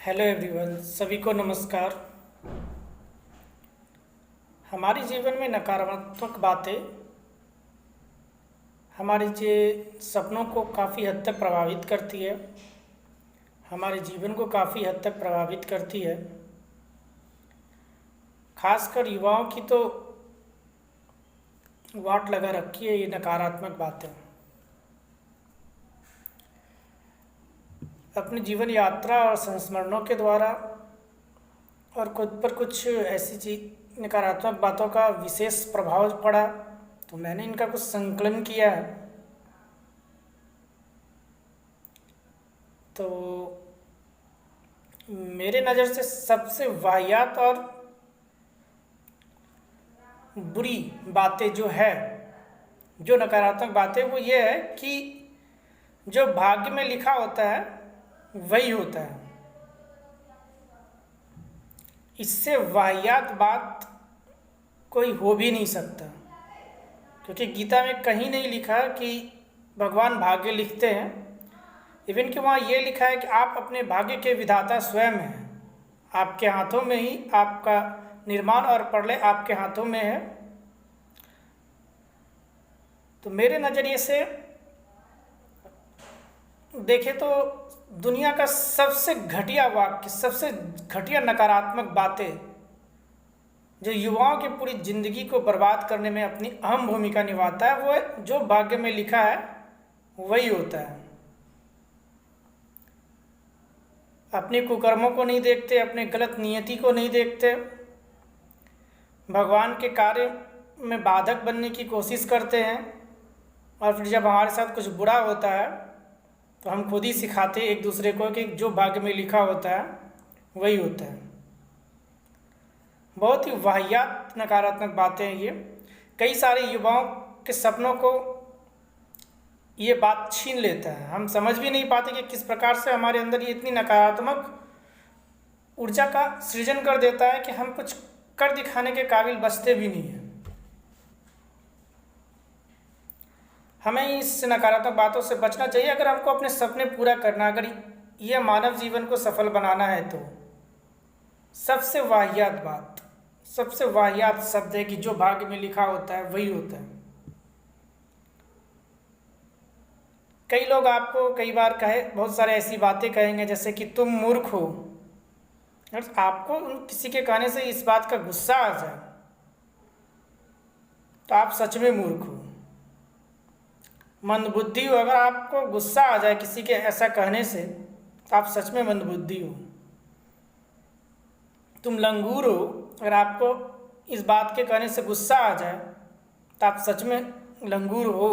Hello everyone, सभी को नमस्कार। हमारे जीवन में नकारात्मक बातें हमारे सपनों को काफ़ी हद तक प्रभावित करती है, हमारे जीवन को काफ़ी हद तक प्रभावित करती है। खासकर युवाओं की तो वाट लगा रखी है ये नकारात्मक बातें। अपनी जीवन यात्रा और संस्मरणों के द्वारा और खुद पर कुछ ऐसी चीज नकारात्मक बातों का विशेष प्रभाव पड़ा, तो मैंने इनका कुछ संकलन किया है। तो मेरे नज़र से सबसे वाहियात और बुरी बातें जो नकारात्मक बातें, वो ये है कि जो भाग्य में लिखा होता है वही होता है। इससे वाहियात बात कोई हो भी नहीं सकता, क्योंकि गीता में कहीं नहीं लिखा कि भगवान भाग्य लिखते हैं। इवन कि वहाँ ये लिखा है कि आप अपने भाग्य के विधाता स्वयं हैं। आपके हाथों में ही आपका निर्माण और प्रलय आपके हाथों में है। तो मेरे नज़रिए से देखें तो दुनिया का सबसे घटिया वाक्य, सबसे घटिया नकारात्मक बातें जो युवाओं की पूरी जिंदगी को बर्बाद करने में अपनी अहम भूमिका निभाता है, वो है जो भाग्य में लिखा है वही होता है। अपने कुकर्मों को नहीं देखते, अपने गलत नियति को नहीं देखते, भगवान के कार्य में बाधक बनने की कोशिश करते हैं। और फिर जब हमारे साथ कुछ बुरा होता है तो हम खुद ही सिखाते एक दूसरे को कि जो भाग्य में लिखा होता है वही होता है। बहुत ही वाहियात नकारात्मक बातें हैं ये। कई सारे युवाओं के सपनों को ये बात छीन लेता है। हम समझ भी नहीं पाते कि किस प्रकार से हमारे अंदर ये इतनी नकारात्मक ऊर्जा का सृजन कर देता है कि हम कुछ कर दिखाने के काबिल बचते भी नहीं हैं। हमें इस नकारात्मक बातों से बचना चाहिए अगर हमको अपने सपने पूरा करना, अगर यह मानव जीवन को सफल बनाना है। तो सबसे वाहियात बात, सबसे वाहियात शब्द है कि जो भाग्य में लिखा होता है वही होता है। कई लोग आपको कई बार बहुत सारे ऐसी बातें कहेंगे जैसे कि तुम मूर्ख हो। और आपको किसी के कहने से इस बात का गुस्सा आ जाए तो आप सच में मूर्ख हो, मंदबुद्धि हो। अगर आपको गुस्सा आ जाए किसी के ऐसा कहने से तो आप सच में मंदबुद्धि हो। तुम लंगूर हो, अगर आपको इस बात के कहने से गुस्सा आ जाए तो आप सच में लंगूर हो,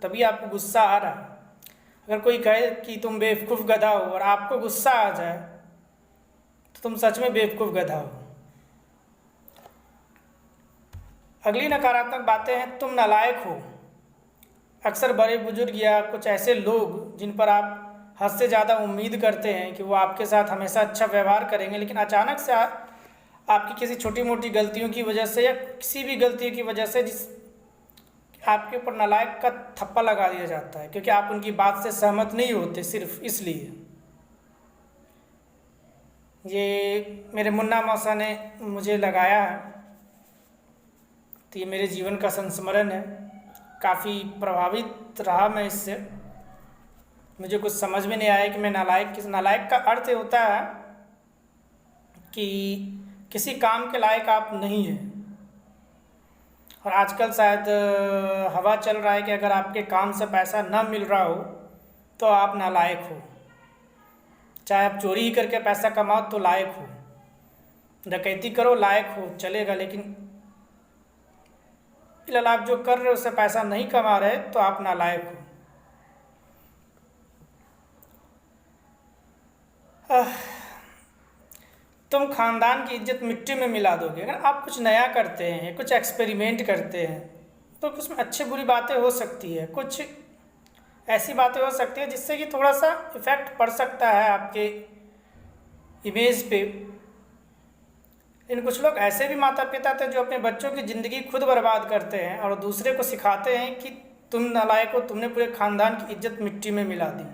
तभी आपको गुस्सा आ रहा है। अगर कोई कहे कि तुम बेवकूफ़ गधा हो और आपको गुस्सा आ जाए तो तुम सच में बेवकूफ़ गधा हो। अगली नकारात्मक बातें हैं तुम नालायक हो। अक्सर बड़े बुजुर्ग या कुछ ऐसे लोग जिन पर आप हद से ज़्यादा उम्मीद करते हैं कि वो आपके साथ हमेशा अच्छा व्यवहार करेंगे, लेकिन अचानक से आपकी किसी छोटी मोटी गलतियों की वजह से या किसी भी गलती की वजह से जिस आपके ऊपर नालायक का थप्पा लगा दिया जाता है, क्योंकि आप उनकी बात से सहमत नहीं होते, सिर्फ इसलिए। ये मेरे मुन्ना मौसा ने मुझे लगाया है, तो ये मेरे जीवन का संस्मरण है। काफ़ी प्रभावित रहा मैं इससे। मुझे कुछ समझ में नहीं आया कि मैं नालायक का अर्थ होता है कि किसी काम के लायक आप नहीं हैं। और आजकल शायद हवा चल रहा है कि अगर आपके काम से पैसा न मिल रहा हो तो आप नालायक हो। चाहे आप चोरी ही करके पैसा कमाओ तो लायक हो, डकैती करो लायक हो, चलेगा। लेकिन फिलहाल आप जो कर रहे हो उससे पैसा नहीं कमा रहे तो आप नालायक हो। तुम खानदान की इज्जत मिट्टी में मिला दोगे। अगर आप कुछ नया करते हैं, कुछ एक्सपेरिमेंट करते हैं, तो उसमें अच्छी बुरी बातें हो सकती है, कुछ ऐसी बातें हो सकती है जिससे कि थोड़ा सा इफेक्ट पड़ सकता है आपके इमेज पे। इन कुछ लोग ऐसे भी माता पिता थे जो अपने बच्चों की ज़िंदगी खुद बर्बाद करते हैं और दूसरे को सिखाते हैं कि तुम नालायक हो, तुमने पूरे खानदान की इज्जत मिट्टी में मिला दी।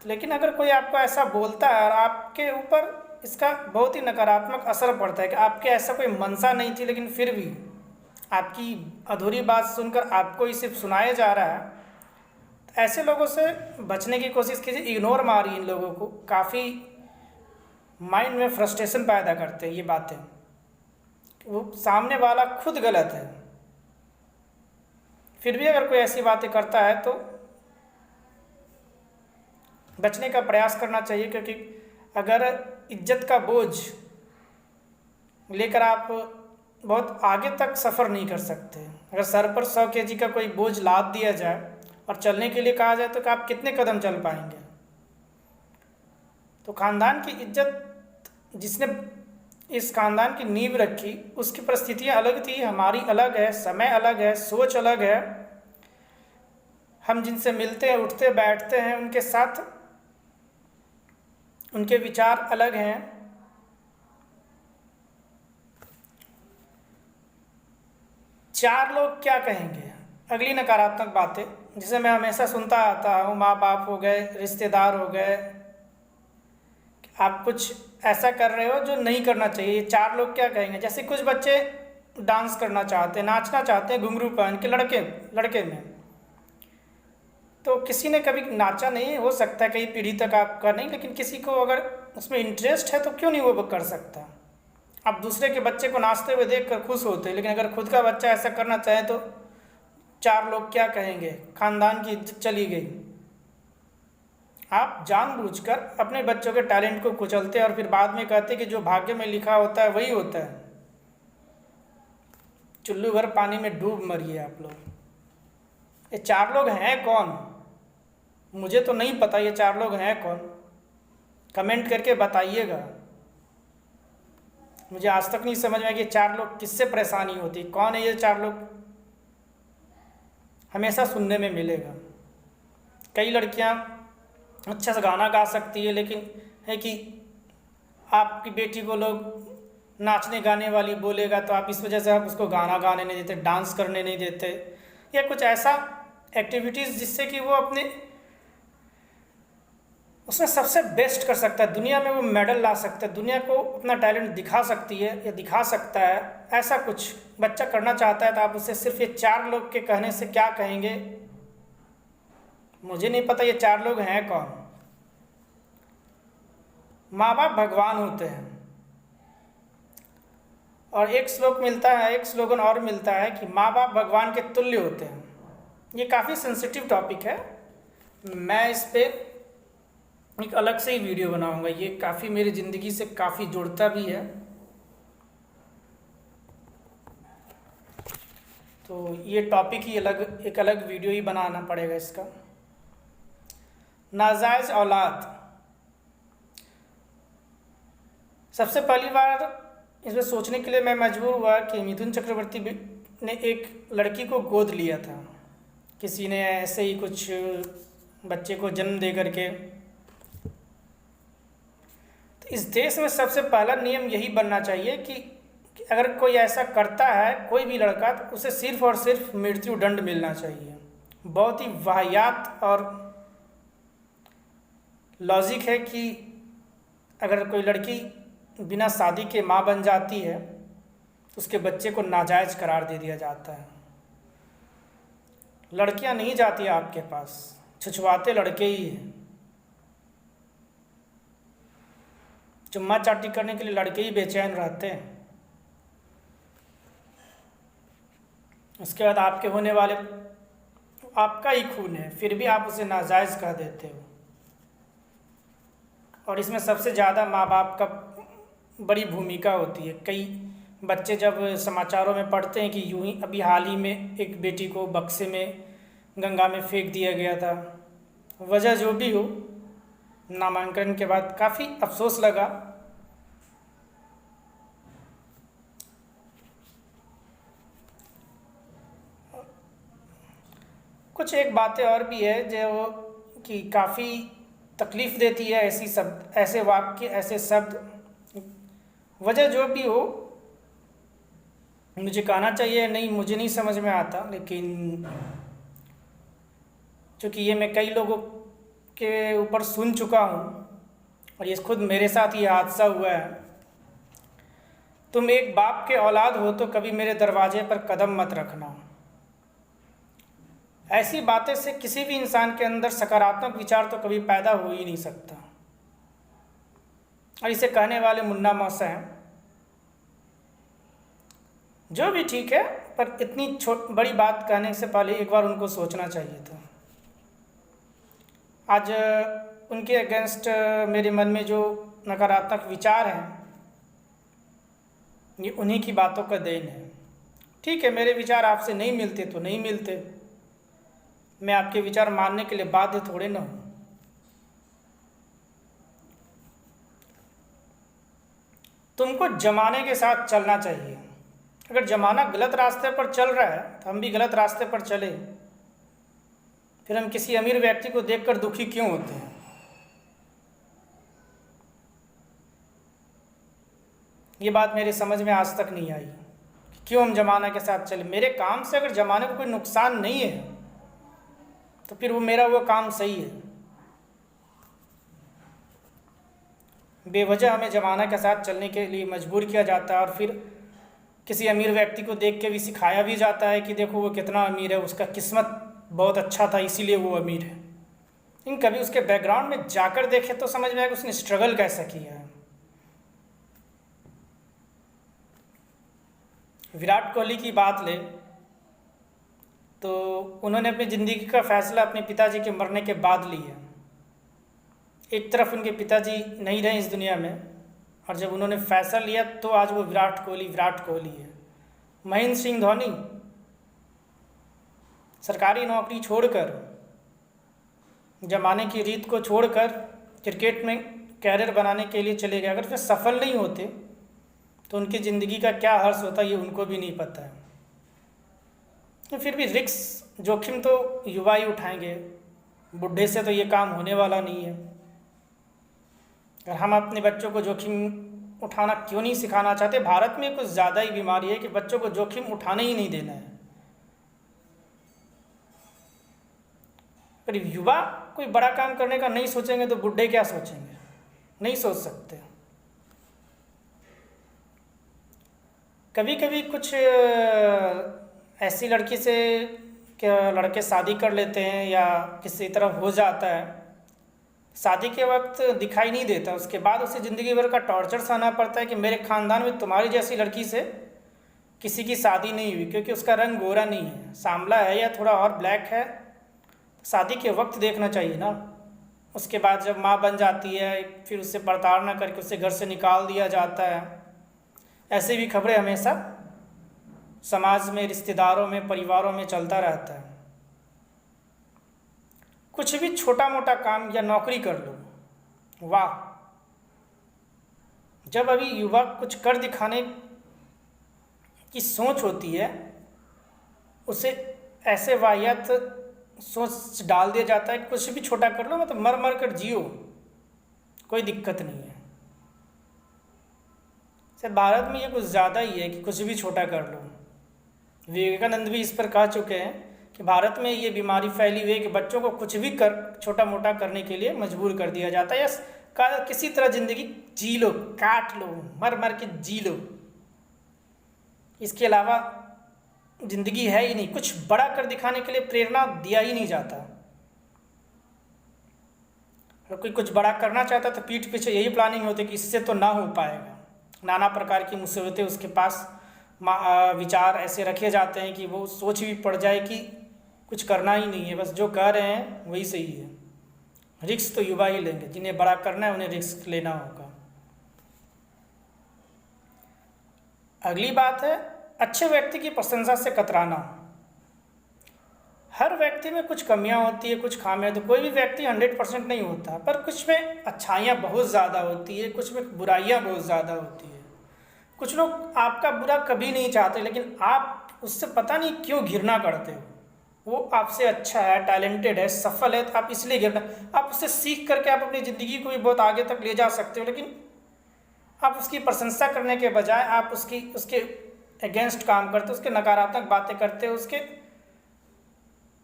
लेकिन अगर कोई आपको ऐसा बोलता है और आपके ऊपर इसका बहुत ही नकारात्मक असर पड़ता है कि आपके ऐसा कोई मंशा नहीं थी, लेकिन फिर भी आपकी अधूरी बात सुनकर आपको ही सिर्फ सुनाया जा रहा है, तो ऐसे लोगों से बचने की कोशिश कीजिए। इग्नोर मारिए इन लोगों को। काफ़ी माइंड में फ्रस्ट्रेशन पैदा करते हैं ये बातें। वो सामने वाला खुद गलत है, फिर भी अगर कोई ऐसी बातें करता है तो बचने का प्रयास करना चाहिए, क्योंकि अगर इज्जत का बोझ लेकर आप बहुत आगे तक सफ़र नहीं कर सकते। अगर सर पर 100 kg का कोई बोझ लाद दिया जाए और चलने के लिए कहा जाए तो आप कितने कदम चल पाएंगे। तो ख़ानदान की इज्जत, जिसने इस ख़ानदान की नींव रखी, उसकी परिस्थितियाँ अलग थी, हमारी अलग है, समय अलग है, सोच अलग है। हम जिनसे मिलते हैं, उठते बैठते हैं, उनके साथ उनके विचार अलग हैं। चार लोग क्या कहेंगे, अगली नकारात्मक बातें जिसे मैं हमेशा सुनता आता हूँ। माँ बाप हो गए, रिश्तेदार हो गए, आप कुछ ऐसा कर रहे हो जो नहीं करना चाहिए, चार लोग क्या कहेंगे। जैसे कुछ बच्चे डांस करना चाहते हैं, नाचना चाहते हैं घुंघरू पहन के, लड़के में, तो किसी ने कभी नाचा नहीं, हो सकता है कई पीढ़ी तक आपका नहीं, लेकिन किसी को अगर उसमें इंटरेस्ट है तो क्यों नहीं वो कर सकता। आप दूसरे के बच्चे को नाचते हुए देख कर खुश होते हैं, लेकिन अगर खुद का बच्चा ऐसा करना चाहे तो चार लोग क्या कहेंगे, खानदान की इज्जत चली गई। आप जानबूझकर अपने बच्चों के टैलेंट को कुचलते और फिर बाद में कहते कि जो भाग्य में लिखा होता है वही होता है। चुल्लू भर पानी में डूब मरिए आप लोग। ये चार लोग हैं कौन, मुझे तो नहीं पता ये चार लोग हैं कौन, कमेंट करके बताइएगा। मुझे आज तक नहीं समझ में आया कि चार लोग किससे परेशानी होती, कौन है ये चार लोग। हमेशा सुनने में मिलेगा। कई लड़कियां अच्छा सा गाना गा सकती है, लेकिन है कि आपकी बेटी को लोग नाचने गाने वाली बोलेगा तो आप इस वजह से आप उसको गाना गाने नहीं देते, डांस करने नहीं देते, या कुछ ऐसा एक्टिविटीज़ जिससे कि वो अपने उसमें सबसे बेस्ट कर सकता है, दुनिया में वो मेडल ला सकता है, दुनिया को अपना टैलेंट दिखा सकती है या दिखा सकता है। ऐसा कुछ बच्चा करना चाहता है तो आप उसे सिर्फ ये चार लोग के कहने से क्या कहेंगे, मुझे नहीं पता ये चार लोग हैं कौन। माँ बाप भगवान होते हैं। और एक श्लोक मिलता है, एक स्लोगन और मिलता है कि माँ बाप भगवान के तुल्य होते हैं। ये काफ़ी सेंसिटिव टॉपिक है, मैं इस पर एक अलग से ही वीडियो बनाऊंगा। ये काफ़ी मेरी ज़िंदगी से काफ़ी जुड़ता भी है, तो ये टॉपिक ही एक अलग वीडियो ही बनाना पड़ेगा इसका। नाजायज़ औलाद, सबसे पहली बार इसमें सोचने के लिए मैं मजबूर हुआ कि मिथुन चक्रवर्ती ने एक लड़की को गोद लिया था। किसी ने ऐसे ही कुछ बच्चे को जन्म दे करके। तो इस देश में सबसे पहला नियम यही बनना चाहिए कि अगर कोई ऐसा करता है, कोई भी लड़का, तो उसे सिर्फ और सिर्फ मृत्यु दंड मिलना चाहिए। बहुत ही वाहियात और लॉजिक है कि अगर कोई लड़की बिना शादी के माँ बन जाती है तो उसके बच्चे को नाजायज़ करार दे दिया जाता है। लड़कियां नहीं जाती आपके पास, छुछवाते लड़के ही हैं। चुम्मा चाटी करने के लिए लड़के ही बेचैन रहते हैं। उसके बाद आपके होने वाले आपका ही खून है, फिर भी आप उसे नाजायज़ कह देते हो। और इसमें सबसे ज़्यादा माँ बाप का बड़ी भूमिका होती है। कई बच्चे जब समाचारों में पढ़ते हैं कि यूं ही अभी हाल ही में एक बेटी को बक्से में गंगा में फेंक दिया गया था, वजह जो भी हो, नामांकन के बाद काफ़ी अफसोस लगा। कुछ एक बातें और भी है जो कि काफ़ी तकलीफ़ देती है, ऐसे वाक्य, ऐसे शब्द, वजह जो भी हो, मुझे कहना चाहिए नहीं, मुझे नहीं समझ में आता, लेकिन चूँकि ये मैं कई लोगों के ऊपर सुन चुका हूँ, और ये खुद मेरे साथ ये हादसा हुआ है। तुम एक बाप के औलाद हो तो कभी मेरे दरवाजे पर कदम मत रखना। ऐसी बातें से किसी भी इंसान के अंदर सकारात्मक विचार तो कभी पैदा हो ही नहीं सकता। और इसे कहने वाले मुन्ना मौसा हैं। जो भी ठीक है, पर इतनी बड़ी बात कहने से पहले एक बार उनको सोचना चाहिए था। आज उनके अगेंस्ट मेरे मन में जो नकारात्मक विचार हैं, ये उन्हीं की बातों का देन है। ठीक है, मेरे विचार आपसे नहीं मिलते तो नहीं मिलते, मैं आपके विचार मानने के लिए बाध्य थोड़े ना हूँ। तुमको जमाने के साथ चलना चाहिए। अगर जमाना गलत रास्ते पर चल रहा है तो हम भी गलत रास्ते पर चले। फिर हम किसी अमीर व्यक्ति को देखकर दुखी क्यों होते हैं? ये बात मेरे समझ में आज तक नहीं आई कि क्यों हम जमाना के साथ चले। मेरे काम से अगर जमाने को कोई नुकसान नहीं है तो फिर वो काम सही है। बेवजह हमें जमाना के साथ चलने के लिए मजबूर किया जाता है, और फिर किसी अमीर व्यक्ति को देख के भी सिखाया भी जाता है कि देखो वो कितना अमीर है, उसका किस्मत बहुत अच्छा था इसीलिए वो अमीर है। लेकिन कभी उसके बैकग्राउंड में जाकर देखे तो समझ में आएगा उसने स्ट्रगल कैसा किया है। विराट कोहली की बात ले तो उन्होंने अपनी ज़िंदगी का फैसला अपने पिताजी के मरने के बाद लिया। एक तरफ उनके पिताजी नहीं रहे इस दुनिया में, और जब उन्होंने फैसला लिया तो आज वो विराट कोहली है। महेंद्र सिंह धोनी सरकारी नौकरी छोड़कर, जमाने की रीत को छोड़कर क्रिकेट में कैरियर बनाने के लिए चले गए। अगर वे सफल नहीं होते तो उनकी ज़िंदगी का क्या हर्ष होता ये उनको भी नहीं पता है। तो फिर भी रिस्क जोखिम तो युवा ही उठाएंगे, बुढ़े से तो ये काम होने वाला नहीं है। और हम अपने बच्चों को जोखिम उठाना क्यों नहीं सिखाना चाहते? भारत में कुछ ज़्यादा ही बीमारी है कि बच्चों को जोखिम उठाने ही नहीं देना है। पर युवा कोई बड़ा काम करने का नहीं सोचेंगे तो बुढ़े क्या सोचेंगे? नहीं सोच सकते। कभी कभी कुछ ऐसी लड़की से क्या लड़के शादी कर लेते हैं या किसी तरह हो जाता है, शादी के वक्त दिखाई नहीं देता, उसके बाद उसे ज़िंदगी भर का टॉर्चर सहना पड़ता है कि मेरे ख़ानदान में तुम्हारी जैसी लड़की से किसी की शादी नहीं हुई, क्योंकि उसका रंग गोरा नहीं है, सांवला है या थोड़ा और ब्लैक है। शादी के वक्त देखना चाहिए ना। उसके बाद जब माँ बन जाती है फिर उससे प्रताड़ना करके उससे घर से निकाल दिया जाता है। ऐसे भी खबरें हमेशा समाज में, रिश्तेदारों में, परिवारों में चलता रहता है। कुछ भी छोटा मोटा काम या नौकरी कर लो, वाह। जब अभी युवा कुछ कर दिखाने की सोच होती है, उसे ऐसे वाहियात सोच डाल दिया जाता है कि कुछ भी छोटा कर लो, मतलब मर मर कर जियो, कोई दिक्कत नहीं है। शायद भारत में ये कुछ ज़्यादा ही है कि कुछ भी छोटा कर लो। विवेकानंद भी इस पर कह चुके हैं कि भारत में ये बीमारी फैली हुई है कि बच्चों को कुछ भी कर छोटा मोटा करने के लिए मजबूर कर दिया जाता है, या किसी तरह ज़िंदगी जी लो, काट लो, मर मर के जी लो। इसके अलावा ज़िंदगी है ही नहीं। कुछ बड़ा कर दिखाने के लिए प्रेरणा दिया ही नहीं जाता। अगर कोई कुछ बड़ा करना चाहता तो पीठ पीछे यही प्लानिंग होती कि इससे तो ना हो पाएगा। नाना प्रकार की मुसीबतें उसके पास विचार ऐसे रखे जाते हैं कि वो सोच भी पड़ जाए कि कुछ करना ही नहीं है, बस जो कह रहे हैं वही सही है। रिस्क तो युवा ही लेंगे, जिन्हें बड़ा करना है उन्हें रिस्क लेना होगा। अगली बात है अच्छे व्यक्ति की प्रशंसा से कतराना। हर व्यक्ति में कुछ कमियां होती है, कुछ खामियां। तो कोई भी व्यक्ति 100% नहीं होता, पर कुछ में अच्छाइयाँ बहुत ज़्यादा होती है, कुछ में बुराइयाँ बहुत ज़्यादा होती है। कुछ लोग आपका बुरा कभी नहीं चाहते, लेकिन आप उससे पता नहीं क्यों घृणा करते हो। वो आपसे अच्छा है, टैलेंटेड है, सफल है, तो आप इसलिए घृणा। आप उससे सीख करके आप अपनी ज़िंदगी को भी बहुत आगे तक ले जा सकते हो, लेकिन आप उसकी प्रशंसा करने के बजाय आप उसके अगेंस्ट काम करते हो, उसके नकारात्मक बातें करते हो, उसके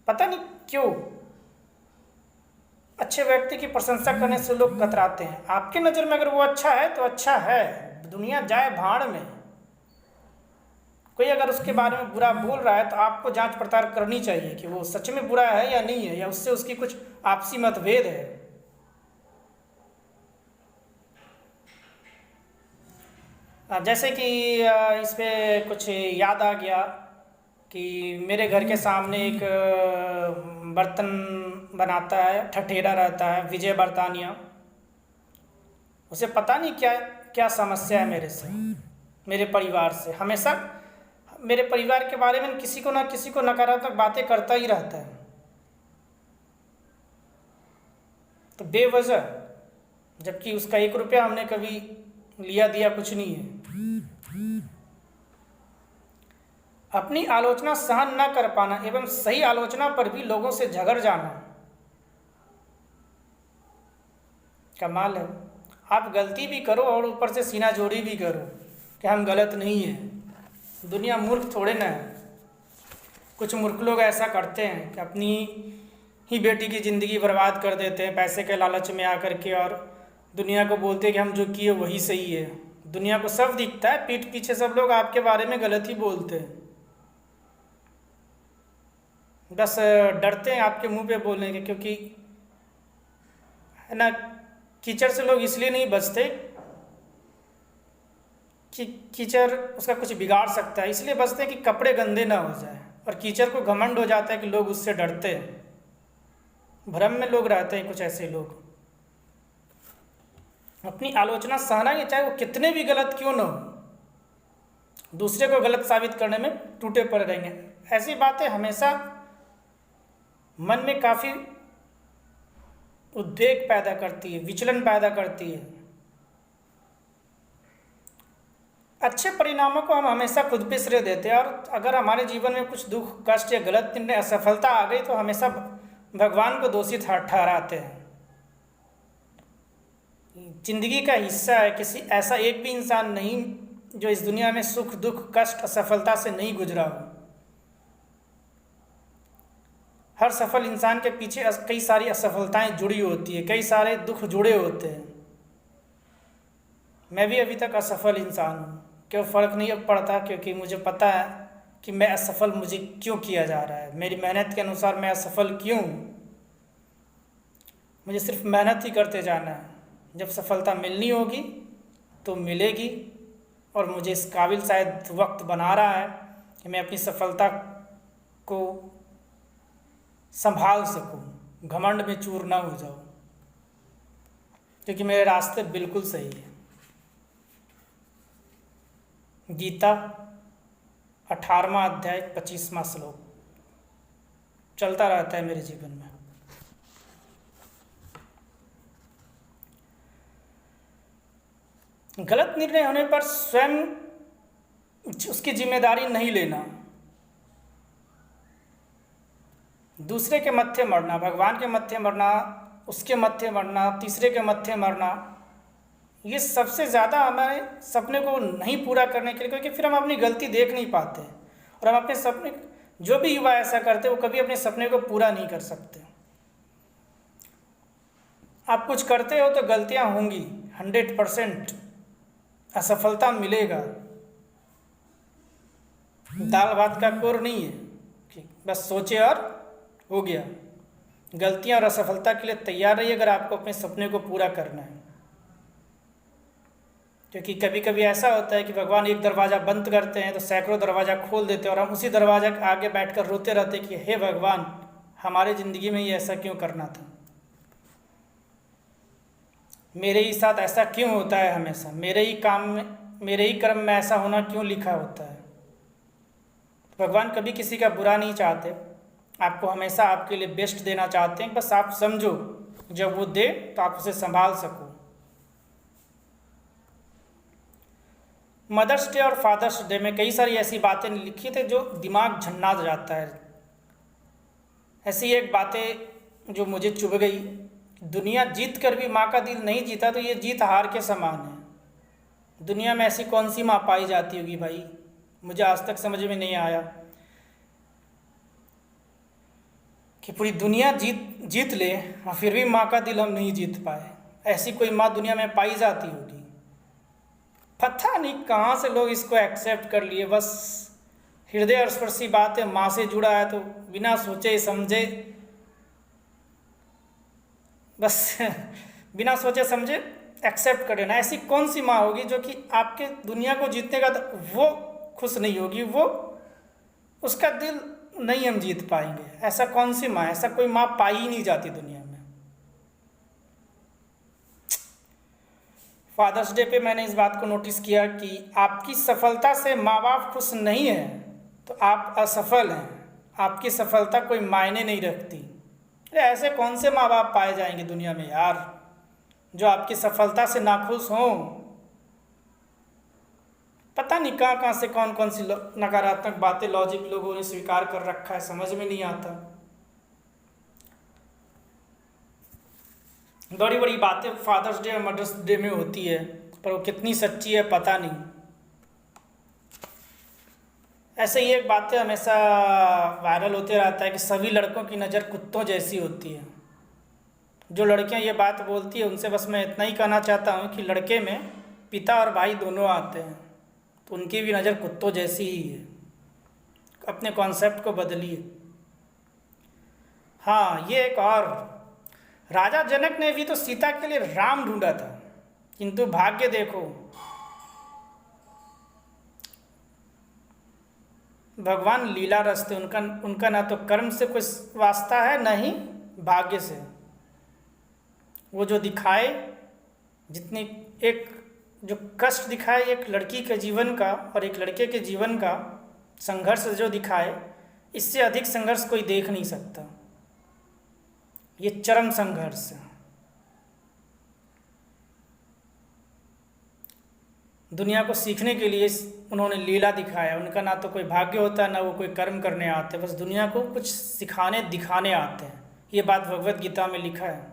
पता नहीं क्यों अच्छे व्यक्ति की प्रशंसा करने से लोग कतराते हैं। आपकी नज़र में अगर वो अच्छा है तो अच्छा है, दुनिया जाए भाड़ में। कोई अगर उसके बारे में बुरा बोल रहा है तो आपको जांच पड़ताल करनी चाहिए कि वो सच में बुरा है या नहीं है, या उससे उसकी कुछ आपसी मतभेद है। जैसे कि इस पे कुछ याद आ गया कि मेरे घर के सामने एक बर्तन बनाता है, ठठेरा रहता है, विजय बर्तानिया। उसे पता नहीं क्या क्या समस्या है मेरे से, मेरे परिवार से। हमेशा मेरे परिवार के बारे में किसी को नकारात्मक बातें करता ही रहता है, तो बेवजह, जबकि उसका 1 रुपया हमने कभी लिया दिया कुछ नहीं है। अपनी आलोचना सहन न कर पाना एवं सही आलोचना पर भी लोगों से झगड़ जाना, कमाल है। आप गलती भी करो और ऊपर से सीना जोड़ी भी करो कि हम गलत नहीं हैं। दुनिया मूर्ख थोड़े ना है। कुछ मूर्ख लोग ऐसा करते हैं कि अपनी ही बेटी की ज़िंदगी बर्बाद कर देते हैं पैसे के लालच में आकर के, और दुनिया को बोलते हैं कि हम जो किए वही सही है। दुनिया को सब दिखता है, पीठ पीछे सब लोग आपके बारे में गलत ही बोलते हैं। बस डरते हैं आपके मुंह पे बोलने के, क्योंकि है ना, कीचड़ से लोग इसलिए नहीं बचते कि कीचड़ उसका कुछ बिगाड़ सकता है, इसलिए बचते हैं कि कपड़े गंदे ना हो जाए। और कीचड़ को घमंड हो जाता है कि लोग उससे डरते हैं। भ्रम में लोग रहते हैं कुछ ऐसे लोग। अपनी आलोचना सहना ही, चाहे वो कितने भी गलत क्यों ना हो, दूसरे को गलत साबित करने में टूटे पड़े रहेंगे। ऐसी बातें हमेशा मन में काफ़ी उद्वेग पैदा करती है, विचलन पैदा करती है। अच्छे परिणामों को हम हमेशा खुद पे श्रेय देते हैं, और अगर हमारे जीवन में कुछ दुख, कष्ट या गलत निर्णय, असफलता आ गई तो हमेशा भगवान को दोषी ठहराते हैं। जिंदगी का हिस्सा है, किसी ऐसा एक भी इंसान नहीं जो इस दुनिया में सुख, दुख, कष्ट, असफलता से नहीं गुजरा हो। हर सफल इंसान के पीछे कई सारी असफलताएं जुड़ी होती है, कई सारे दुख जुड़े होते हैं। मैं भी अभी तक असफल इंसान हूँ, क्यों फ़र्क नहीं पड़ता, क्योंकि मुझे पता है कि मैं असफल मुझे क्यों किया जा रहा है, मेरी मेहनत के अनुसार मैं असफल क्यों हूँ। मुझे सिर्फ मेहनत ही करते जाना है, जब सफलता मिलनी होगी तो मिलेगी। और मुझे इस काबिल शायद वक्त बना रहा है कि मैं अपनी सफलता को संभाल सकूं, घमंड में चूर ना हो जाऊं, क्योंकि मेरे रास्ते बिल्कुल सही है। गीता 18वां अध्याय 25वां श्लोक चलता रहता है मेरे जीवन में। गलत निर्णय होने पर स्वयं उसकी जिम्मेदारी नहीं लेना, दूसरे के मत्थे मरना, भगवान के मत्थे मरना, उसके मत्थे मरना, तीसरे के मत्थे मरना, ये सबसे ज़्यादा हमारे सपने को नहीं पूरा करने के लिए, क्योंकि फिर हम अपनी गलती देख नहीं पाते और हम अपने सपने, जो भी युवा ऐसा करते वो कभी अपने सपने को पूरा नहीं कर सकते। आप कुछ करते हो तो गलतियां होंगी, 100% असफलता मिलेगा। दाल भात का कोर नहीं है कि बस सोचे और हो गया। गलतियां और असफलता के लिए तैयार रहिए अगर आपको अपने सपने को पूरा करना है। क्योंकि कभी कभी ऐसा होता है कि भगवान एक दरवाज़ा बंद करते हैं तो सैकड़ों दरवाज़ा खोल देते हैं, और हम उसी दरवाज़ा के आगे बैठकर रोते रहते कि हे भगवान, हमारे ज़िंदगी में ये ऐसा क्यों करना था, मेरे ही साथ ऐसा क्यों होता है, हमेशा मेरे ही काम में, मेरे ही कर्म में ऐसा होना क्यों लिखा होता है। भगवान कभी किसी का बुरा नहीं चाहते, आपको हमेशा आपके लिए बेस्ट देना चाहते हैं। बस आप समझो, जब वो दे तो आप उसे संभाल सको। मदर्स डे और फादर्स डे में कई सारी ऐसी बातें लिखी थी जो दिमाग झन्ना जाता है। ऐसी एक बातें जो मुझे चुभ गई, दुनिया जीत कर भी माँ का दिल नहीं जीता तो ये जीत हार के समान है। दुनिया में ऐसी कौन सी माँ पाई जाती होगी भाई, मुझे आज तक समझ में नहीं आया। कि पूरी दुनिया जीत जीत ले और फिर भी माँ का दिल हम नहीं जीत पाए। ऐसी कोई माँ दुनिया में पाई जाती होगी? पता नहीं कहाँ से लोग इसको एक्सेप्ट कर लिए। बस हृदय स्पर्शी बात है, माँ से जुड़ा है तो बिना सोचे समझे, बस बिना सोचे समझे एक्सेप्ट कर लेना। ऐसी कौन सी माँ होगी जो कि आपके दुनिया को जीतने का वो खुश नहीं होगी, वो उसका दिल नहीं हम जीत पाएंगे? ऐसा कौन सी माँ? ऐसा कोई माँ पाई ही नहीं जाती दुनिया में। फादर्स डे पे मैंने इस बात को नोटिस किया कि आपकी सफलता से माँ बाप खुश नहीं है तो आप असफल हैं, आपकी सफलता कोई मायने नहीं रखती। अरे ऐसे कौन से माँ बाप पाए जाएंगे दुनिया में यार जो आपकी सफलता से नाखुश हों? पता नहीं कहाँ कहाँ से कौन कौन सी नकारात्मक बातें लॉजिक लोगों ने स्वीकार कर रखा है, समझ में नहीं आता। बड़ी बड़ी बातें फादर्स डे और मदर्स डे में होती है, पर वो कितनी सच्ची है पता नहीं। ऐसे ही एक बातें हमेशा वायरल होते रहता है कि सभी लड़कों की नज़र कुत्तों जैसी होती है। जो लड़कियां ये बात बोलती है उनसे बस मैं इतना ही कहना चाहता हूँ कि लड़के में पिता और भाई दोनों आते हैं तो उनकी भी नज़र कुत्तों जैसी ही है। अपने कॉन्सेप्ट को बदलिए। हाँ, ये एक और, राजा जनक ने भी तो सीता के लिए राम ढूंढा था, किंतु भाग्य देखो, भगवान लीला रचते, उनका ना तो कर्म से कोई वास्ता है ना ही भाग्य से। वो जो दिखाए, जितनी एक जो कष्ट दिखाए एक लड़की के जीवन का और एक लड़के के जीवन का संघर्ष जो दिखाए, इससे अधिक संघर्ष कोई देख नहीं सकता। ये चरम संघर्ष है। दुनिया को सीखने के लिए उन्होंने लीला दिखाया। उनका ना तो कोई भाग्य होता है ना वो कोई कर्म करने आते, बस दुनिया को कुछ सिखाने दिखाने आते हैं। ये बात भगवत गीता में लिखा है।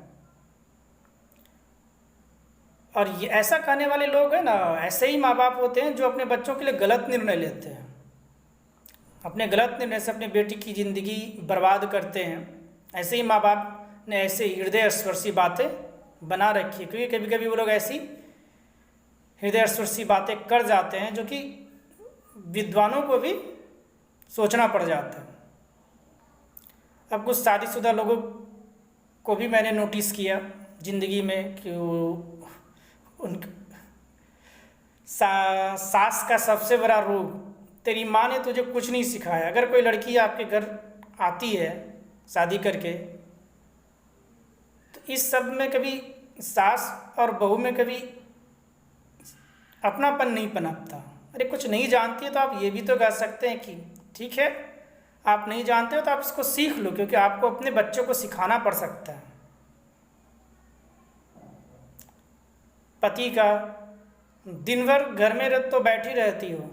और ये ऐसा कहने वाले लोग हैं ना, ऐसे ही माँ बाप होते हैं जो अपने बच्चों के लिए गलत निर्णय लेते हैं, अपने गलत निर्णय से अपनी बेटी की ज़िंदगी बर्बाद करते हैं। ऐसे ही माँ बाप ने ऐसे हृदय स्पर्शी बातें बना रखी है, क्योंकि कभी कभी वो लोग ऐसी हृदय स्पर्शी बातें कर जाते हैं जो कि विद्वानों को भी सोचना पड़ जाता है। अब कुछ शादीशुदा लोगों को भी मैंने नोटिस किया ज़िंदगी में कि उन सास का सबसे बड़ा रोग, तेरी माँ ने तुझे कुछ नहीं सिखाया। अगर कोई लड़की आपके घर आती है शादी करके तो इस सब में कभी सास और बहू में कभी अपनापन नहीं पनपता। अरे कुछ नहीं जानती है तो आप ये भी तो कह सकते हैं कि ठीक है, आप नहीं जानते हो तो आप इसको सीख लो, क्योंकि आपको अपने बच्चों को सिखाना पड़ सकता है। पति का दिन भर घर में तो बैठी रहती हो,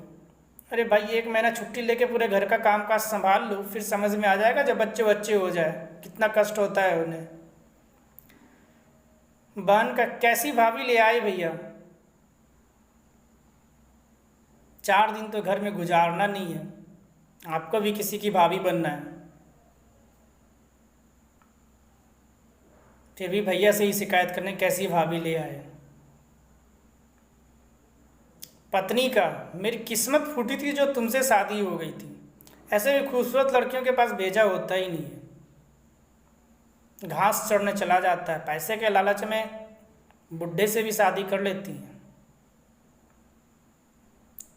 अरे भाई 1 महीना छुट्टी लेके पूरे घर का काम काज संभाल लो, फिर समझ में आ जाएगा जब बच्चे हो जाए कितना कष्ट होता है उन्हें। बहन का कैसी भाभी ले आए भैया, 4 दिन तो घर में गुजारना नहीं है, आपको भी किसी की भाभी बनना है, फिर भी भैया से ही शिकायत करने कैसी भाभी ले आए। पत्नी का, मेरी किस्मत फूटी थी जो तुमसे शादी हो गई थी। ऐसे भी खूबसूरत लड़कियों के पास भेजा होता ही नहीं है, घास चढ़ने चला जाता है। पैसे के लालच में बुढ़े से भी शादी कर लेती हैं।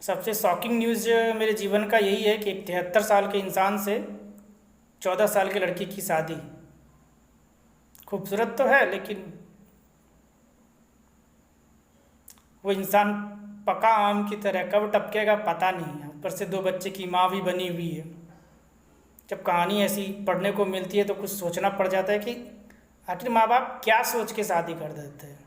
सबसे शॉकिंग न्यूज़ मेरे जीवन का यही है कि 73 साल के इंसान से 14 साल की लड़की की शादी। खूबसूरत तो है लेकिन वो इंसान पका आम की तरह कब टपकेगा पता नहीं है। ऊपर से 2 बच्चे की माँ भी बनी हुई है। जब कहानी ऐसी पढ़ने को मिलती है तो कुछ सोचना पड़ जाता है कि आखिर माँ बाप क्या सोच के शादी कर देते हैं।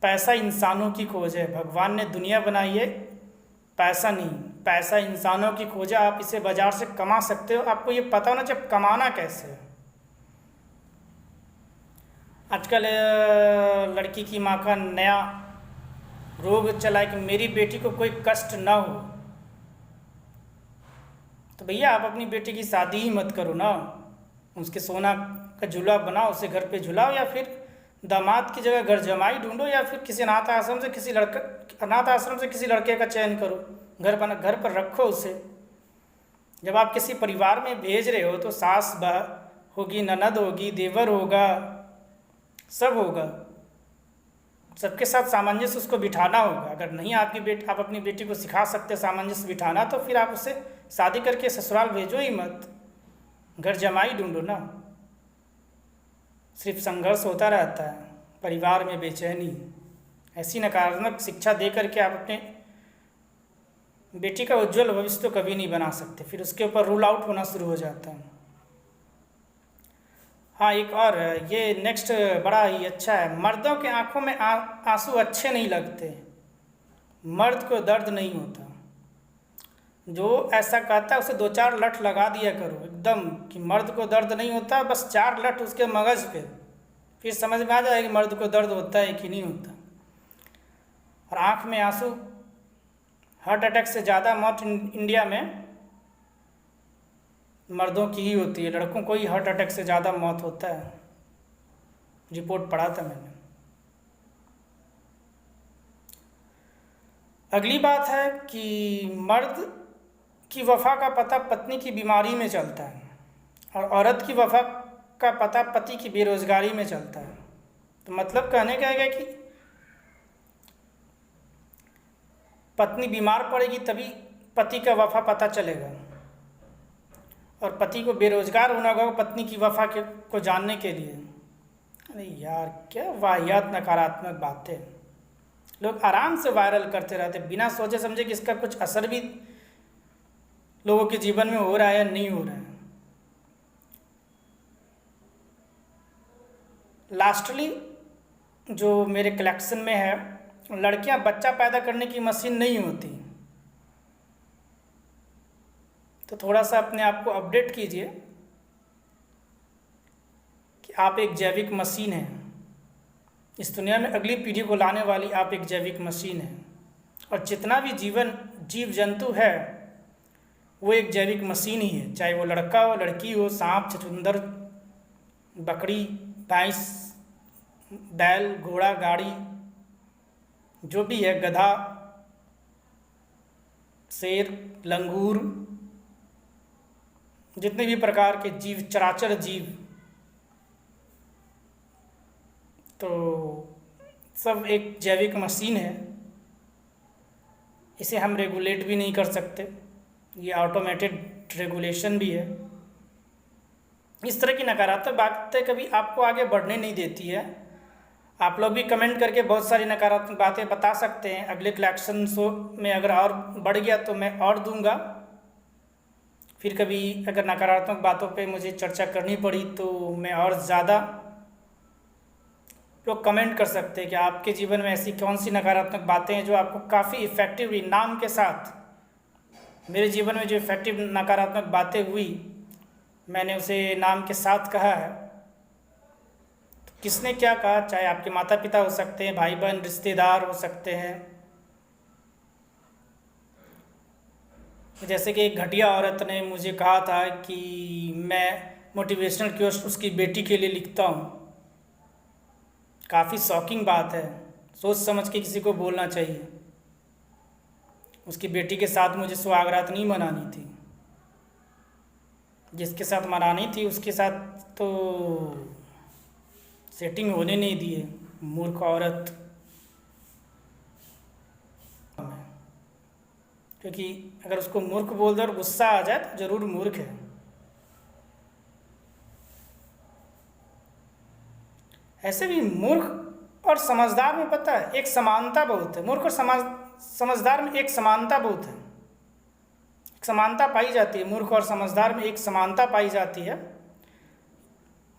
पैसा इंसानों की खोज है, भगवान ने दुनिया बनाई है पैसा नहीं, पैसा इंसानों की खोज है। आप इसे बाजार से कमा सकते हो, आपको ये पता होना चाहिए कमाना कैसे है। आजकल लड़की की माँ का नया रोग चला है कि मेरी बेटी को कोई कष्ट ना हो, तो भैया आप अपनी बेटी की शादी ही मत करो ना, उसके सोना का झूला बनाओ, उसे घर पे झुलाओ, या फिर दामाद की जगह घर जमाई ढूंढो, या फिर किसी अनाथ आश्रम से किसी लड़के का चयन करो, घर पर रखो उसे। जब आप किसी परिवार में भेज रहे हो तो सास होगी, ननद होगी, देवर होगा, सब होगा, सबके साथ सामंजस्य उसको बिठाना होगा। अगर नहीं आप अपनी बेटी को सिखा सकते सामंजस्य बिठाना, तो फिर आप उसे शादी करके ससुराल भेजो ही मत, घर जमाई ढूंढो ना। सिर्फ संघर्ष होता रहता है, परिवार में बेचैनी। ऐसी नकारात्मक शिक्षा दे करके आप अपने बेटी का उज्जवल भविष्य तो कभी नहीं बना सकते, फिर उसके ऊपर रूल आउट होना शुरू हो जाता है। हाँ, एक और ये नेक्स्ट बड़ा ही अच्छा है। मर्दों के आंखों में आंसू अच्छे नहीं लगते, मर्द को दर्द नहीं होता। जो ऐसा कहता है उसे 2-4 लठ लगा दिया करो एकदम, कि मर्द को दर्द नहीं होता, बस 4 लठ उसके मगज पे, फिर समझ में आ जाएगा कि मर्द को दर्द होता है कि नहीं होता। और आँख में आंसू, हार्ट अटैक से ज़्यादा मौत इंडिया में मर्दों की ही होती है, लड़कों को ही हार्ट अटैक से ज़्यादा मौत होता है, रिपोर्ट पढ़ा था मैंने। अगली बात है कि मर्द की वफ़ा का पता पत्नी की बीमारी में चलता है, और औरत की वफ़ा का पता पति की बेरोज़गारी में चलता है। तो मतलब कहने का है कि पत्नी बीमार पड़ेगी तभी पति का वफ़ा पता चलेगा, और पति को बेरोज़गार होना होगा पत्नी की वफ़ा को जानने के लिए। अरे यार, क्या वाहियात नकारात्मक बातें। लोग आराम से वायरल करते रहते बिना सोचे समझे कि इसका कुछ असर भी लोगों के जीवन में हो रहा है या नहीं हो रहा है। लास्टली जो मेरे कलेक्शन में है, लड़कियां बच्चा पैदा करने की मशीन नहीं होती। तो थोड़ा सा अपने आप को अपडेट कीजिए कि आप एक जैविक मशीन हैं। इस दुनिया में अगली पीढ़ी को लाने वाली आप एक जैविक मशीन हैं, और जितना भी जीव जंतु है वो एक जैविक मशीन ही है, चाहे वो लड़का हो, लड़की हो, सांप, छछूंदर, बकरी, भैंस, बैल, घोड़ा, गाड़ी, जो भी है, गधा, शेर, लंगूर, जितने भी प्रकार के जीव, चराचर जीव, तो सब एक जैविक मशीन है। इसे हम रेगुलेट भी नहीं कर सकते, ये ऑटोमेटेड रेगुलेशन भी है। इस तरह की नकारात्मक बातें कभी आपको आगे बढ़ने नहीं देती है। आप लोग भी कमेंट करके बहुत सारी नकारात्मक बातें बता सकते हैं। अगले कलेक्शन शो में अगर और बढ़ गया तो मैं और दूंगा। फिर कभी अगर नकारात्मक बातों पे मुझे चर्चा करनी पड़ी तो मैं और ज़्यादा, लोग कमेंट कर सकते हैं कि आपके जीवन में ऐसी कौन सी नकारात्मक बातें हैं जो आपको काफ़ी इफ़ेक्टिवली नाम के साथ, मेरे जीवन में जो इफ़ेक्टिव नकारात्मक बातें हुई मैंने उसे नाम के साथ कहा है। तो किसने क्या कहा, चाहे आपके माता पिता हो सकते हैं, भाई बहन, रिश्तेदार हो सकते हैं। जैसे कि एक घटिया औरत ने मुझे कहा था कि मैं मोटिवेशनल कोट्स उसकी बेटी के लिए लिखता हूँ। काफ़ी शॉकिंग बात है, सोच समझ के किसी को बोलना चाहिए। उसकी बेटी के साथ मुझे सुहागरात नहीं मनानी थी, जिसके साथ मनानी थी उसके साथ तो सेटिंग होने नहीं दिए। मूर्ख औरत। क्योंकि अगर उसको मूर्ख बोल दो और गुस्सा आ जाए तो ज़रूर मूर्ख है। ऐसे भी मूर्ख और समझदार में पता है एक समानता बहुत है। मूर्ख और समझदार में एक समानता बहुत है, एक समानता पाई जाती है। मूर्ख और समझदार में एक समानता पाई जाती है,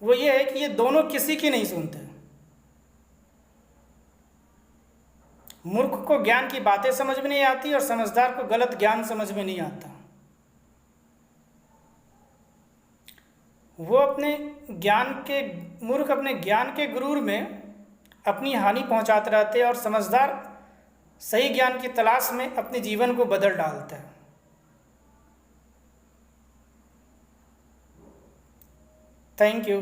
वो ये है कि ये दोनों किसी की नहीं सुनते। मूर्ख को ज्ञान की बातें समझ में नहीं आती और समझदार को गलत ज्ञान समझ में नहीं आता। वो मूर्ख अपने ज्ञान के गुरूर में अपनी हानि पहुंचाते रहते हैं, और समझदार सही ज्ञान की तलाश में अपने जीवन को बदल डालता है। Thank you.